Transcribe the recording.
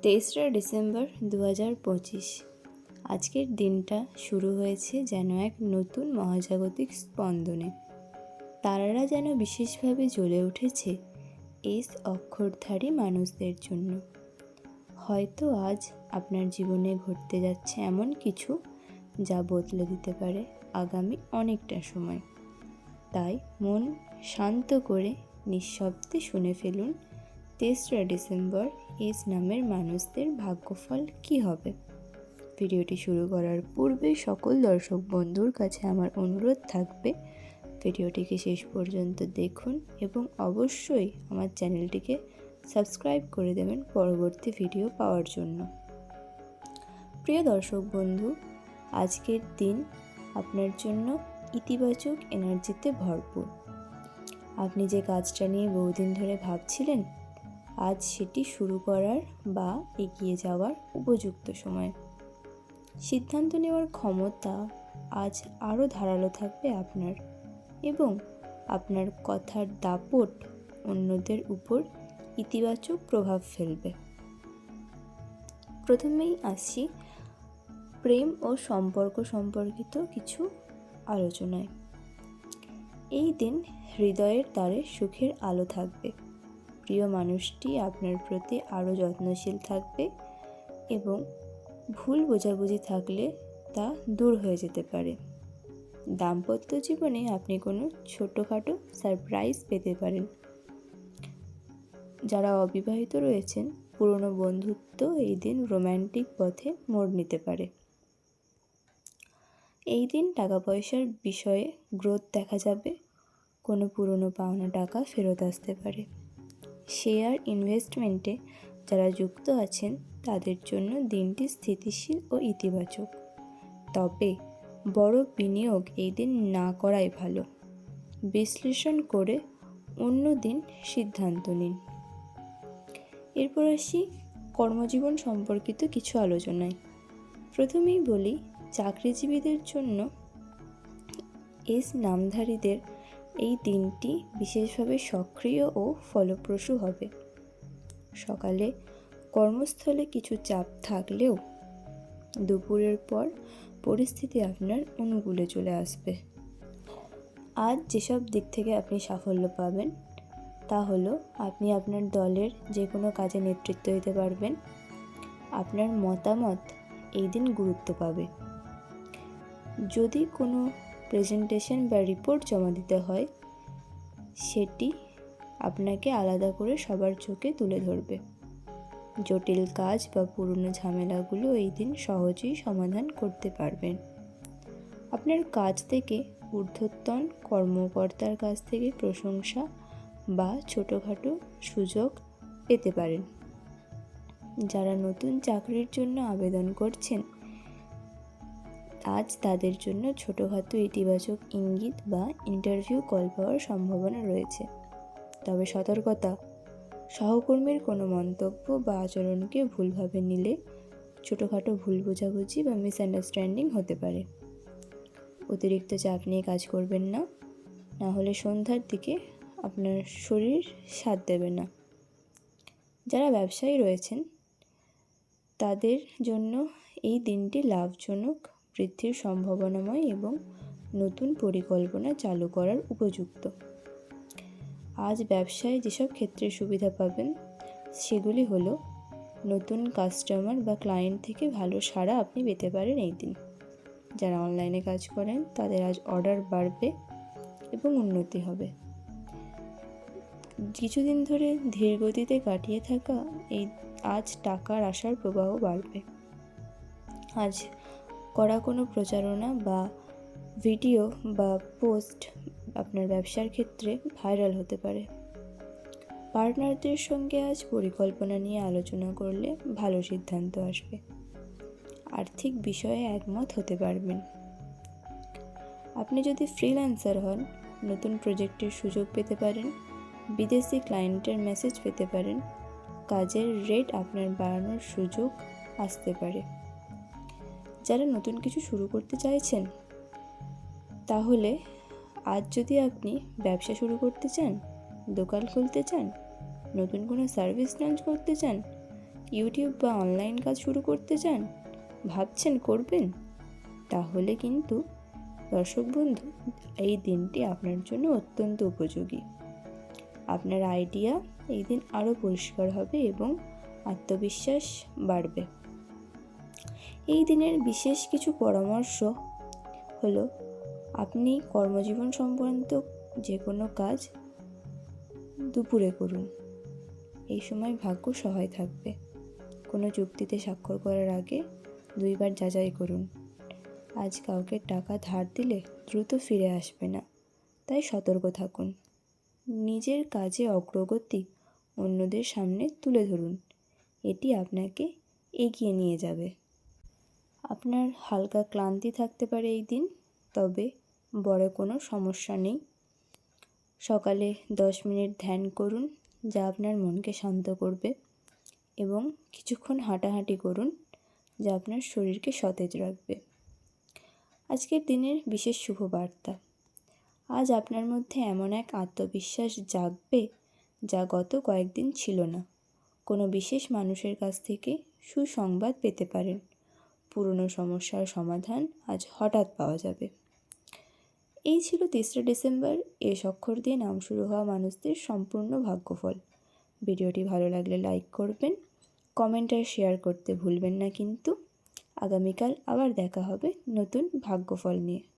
তেসরা ডিসেম্বর 2025। আজকের দিনটা শুরু হয়েছে যেন এক নতুন মহাজাগতিক স্পন্দনে। তারারা যেন বিশেষভাবে জ্বলে উঠেছে এস অক্ষরধারী মানুষদের জন্য। হয়তো আজ আপনার জীবনে ঘটতে যাচ্ছে এমন কিছু যা বদলে দিতে পারে আগামী অনেকটা সময়। তাই মন শান্ত করে নিঃশব্দে শুনে ফেলুন তেসরা ডিসেম্বর এস নামের মানুষদের ভাগ্যফল কী হবে। ভিডিওটি শুরু করার পূর্বে সকল দর্শক বন্ধুর কাছে আমার অনুরোধ থাকবে ভিডিওটিকে শেষ পর্যন্ত দেখুন এবং অবশ্যই আমার চ্যানেলটিকে সাবস্ক্রাইব করে দেবেন পরবর্তী ভিডিও পাওয়ার জন্য। প্রিয় দর্শক বন্ধু, আজকের দিন আপনার জন্য ইতিবাচক এনার্জিতে ভরপুর। আপনি যে কাজটা নিয়ে বহুদিন ধরে ভাবছিলেন, আজ সেটি শুরু করার বা এগিয়ে যাওয়ার উপযুক্ত সময়। সিদ্ধান্ত নেওয়ার ক্ষমতা আজ আরও ধারালো থাকবে আপনার, এবং আপনার কথার দাপট অন্যদের উপর ইতিবাচক প্রভাব ফেলবে। প্রথমেই আসি প্রেম ও সম্পর্ক সম্পর্কিত কিছু আলোচনায়। এই দিন হৃদয়ের দ্বারে সুখের আলো থাকবে। প্রিয় মানুষটি আপনার প্রতি আরও যত্নশীল থাকবে এবং ভুল বোঝাবুঝি থাকলে তা দূর হয়ে যেতে পারে। দাম্পত্য জীবনে আপনি কোনো ছোটোখাটো সারপ্রাইজ পেতে পারেন। যারা অবিবাহিত রয়েছেন, পুরনো বন্ধুত্ব এই দিন রোম্যান্টিক পথে মোড় নিতে পারে। এই দিন টাকা পয়সার বিষয়ে গ্রোথ দেখা যাবে। কোনো পুরনো পাওনা টাকা ফেরত আসতে পারে। শেয়ার ইনভেস্টমেন্টে যারা যুক্ত আছেন তাদের জন্য দিনটি স্থিতিশীল ও ইতিবাচক। তবে বড় বিনিয়োগ এই দিন না করাই ভালো। বিশ্লেষণ করে অন্য দিন সিদ্ধান্ত নিন। এরপর আসি কর্মজীবন সম্পর্কিত কিছু আলোচনায়। প্রথমেই বলি, চাকরিজীবীদের জন্য এস নামধারীদের এই দিনটি বিশেষভাবে সক্রিয় ও ফলপ্রসূ হবে। সকালে কর্মস্থলে কিছু চাপ থাকলেও দুপুরের পর পরিস্থিতি আপনার অনুকূলে চলে আসবে। আজ যেসব দিক থেকে আপনি সাফল্য পাবেন তা হলো, আপনি আপনার দলের যে কোনো কাজে নেতৃত্ব দিতে পারবেন। আপনার মতামত এই দিন গুরুত্ব পাবে। যদি কোনো প্রেজেন্টেশন বা রিপোর্ট জমা দিতে হয়, সেটি আপনাকে আলাদা করে সবার চোখে তুলে ধরবে। জটিল কাজ বা পুরনো ঝামেলাগুলো এই দিন সহজেই সমাধান করতে পারবেন। আপনার কাজ থেকে ঊর্ধ্বতন কর্মকর্তার কাছ থেকে প্রশংসা বা ছোটোখাটো সুযোগ পেতে পারেন। যারা নতুন চাকরির জন্য আবেদন করছেন, আজ তাদের জন্য ছোটোখাটো ইতিবাচক ইঙ্গিত বা ইন্টারভিউ কল পাওয়ার সম্ভাবনা রয়েছে। তবে সতর্কতা, সহকর্মীর কোনো মন্তব্য বা আচরণকে ভুলভাবে নিলে ছোটোখাটো ভুল বোঝাবুঝি বা মিসআন্ডারস্ট্যান্ডিং হতে পারে। অতিরিক্ত চাপ নিয়ে কাজ করবেন না, না হলে সন্ধ্যার দিকে আপনার শরীর সাথ দেবে না। যারা ব্যবসায়ী রয়েছেন তাদের জন্য এই দিনটি লাভজনক, বৃদ্ধির সম্ভাবনাময় এবং নতুন পরিকল্পনা চালু করার উপযুক্ত। আজ ব্যবসায় যেসব ক্ষেত্রে সুবিধা পাবেন সেগুলি হলো, নতুন কাস্টমার বা ক্লায়েন্ট থেকে ভালো সাড়া আপনি পেতে পারেন এই দিন। যারা অনলাইনে কাজ করেন তাদের আজ অর্ডার বাড়বে এবং উন্নতি হবে। কিছুদিন ধরে ধীর গতিতে কাটিয়ে থাকা আজ টাকার আসার প্রবাহ বাড়বে। আজ করা কোনো প্রচারণা বা ভিডিও বা পোস্ট আপনার ব্যবসার ক্ষেত্রে ভাইরাল হতে পারে। পার্টনারদের সঙ্গে আজ পরিকল্পনা নিয়ে আলোচনা করলে ভালো সিদ্ধান্ত আসবে। আর্থিক বিষয়ে একমত হতে পারবেন। আপনি যদি ফ্রিল্যান্সার হন, নতুন প্রজেক্টের সুযোগ পেতে পারেন। বিদেশি ক্লায়েন্টের মেসেজ পেতে পারেন। কাজের রেট আপনার বাড়ানোর সুযোগ আসতে পারে। যারা নতুন কিছু শুরু করতে চাইছেন, তাহলে আজ যদি আপনি ব্যবসা শুরু করতে চান, দোকান খুলতে চান, নতুন কোনো সার্ভিস লঞ্চ করতে চান, ইউটিউব বা অনলাইন কাজ শুরু করতে চান, ভাবছেন করবেন, তাহলে কিন্তু দর্শক বন্ধু, এই দিনটি আপনার জন্য অত্যন্ত উপযোগী। আপনার আইডিয়া এই দিন আরও পরিষ্কার হবে এবং আত্মবিশ্বাস বাড়বে। এই দিনের বিশেষ কিছু পরামর্শ হলো, আপনি কর্মজীবন সংক্রান্ত যে কোনো কাজ দুপুরে করুন। এই সময় ভাগ্য সহায় থাকবে। কোনো চুক্তিতে স্বাক্ষর করার আগে 2 বার যাচাই করুন। আজ কাউকে টাকা ধার দিলে দ্রুত ফিরে আসবে না, তাই সতর্ক থাকুন। নিজের কাজে অগ্রগতি অন্যদের সামনে তুলে ধরুন, এটি আপনাকে এগিয়ে নিয়ে যাবে। আপনার হালকা ক্লান্তি থাকতে পারে এই দিন, তবে বড় কোনো সমস্যা নেই। সকালে 10 মিনিট ধ্যান করুন, যা আপনার মনকে শান্ত করবে, এবং কিছুক্ষণ হাঁটাহাঁটি করুন, যা আপনার শরীরকে সতেজ রাখবে। আজকের দিনের বিশেষ শুভ বার্তা, আজ আপনার মধ্যে এমন এক আত্মবিশ্বাস জাগবে যা গত কয়েকদিন ছিল না। কোনো বিশেষ মানুষের কাছ থেকে সুসংবাদ পেতে পারেন। পুরনো সমস্যার সমাধান আজ হঠাৎ পাওয়া যাবে। এই ছিল 3 ডিসেম্বর এস অক্ষর দিয়ে নাম শুরু হওয়া মানুষদের সম্পূর্ণ ভাগ্যফল। ভিডিওটি ভালো লাগলে লাইক করবেন, কমেন্ট আর শেয়ার করতে ভুলবেন না কিন্তু। আগামীকাল আবার দেখা হবে নতুন ভাগ্যফল নিয়ে।